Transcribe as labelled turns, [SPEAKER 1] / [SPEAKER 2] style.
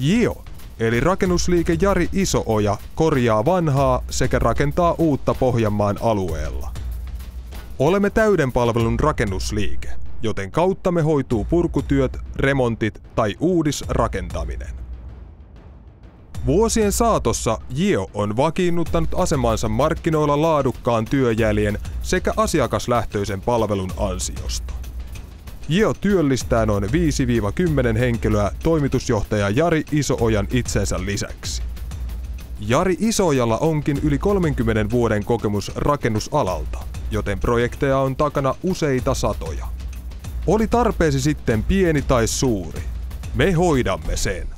[SPEAKER 1] JIO, eli rakennusliike Jari Isooja, korjaa vanhaa sekä rakentaa uutta Pohjanmaan alueella. Olemme täyden palvelun rakennusliike, joten kauttamme hoituu purkutyöt, remontit tai uudisrakentaminen. Vuosien saatossa JIO on vakiinnuttanut asemansa markkinoilla laadukkaan työjäljen sekä asiakaslähtöisen palvelun ansiosta. JIO työllistää noin 5-10 henkilöä toimitusjohtaja Jari Isoojan itsensä lisäksi. Jari Isoojalla onkin yli 30 vuoden kokemus rakennusalalta, joten projekteja on takana useita satoja. Oli tarpeesi sitten pieni tai suuri, me hoidamme sen.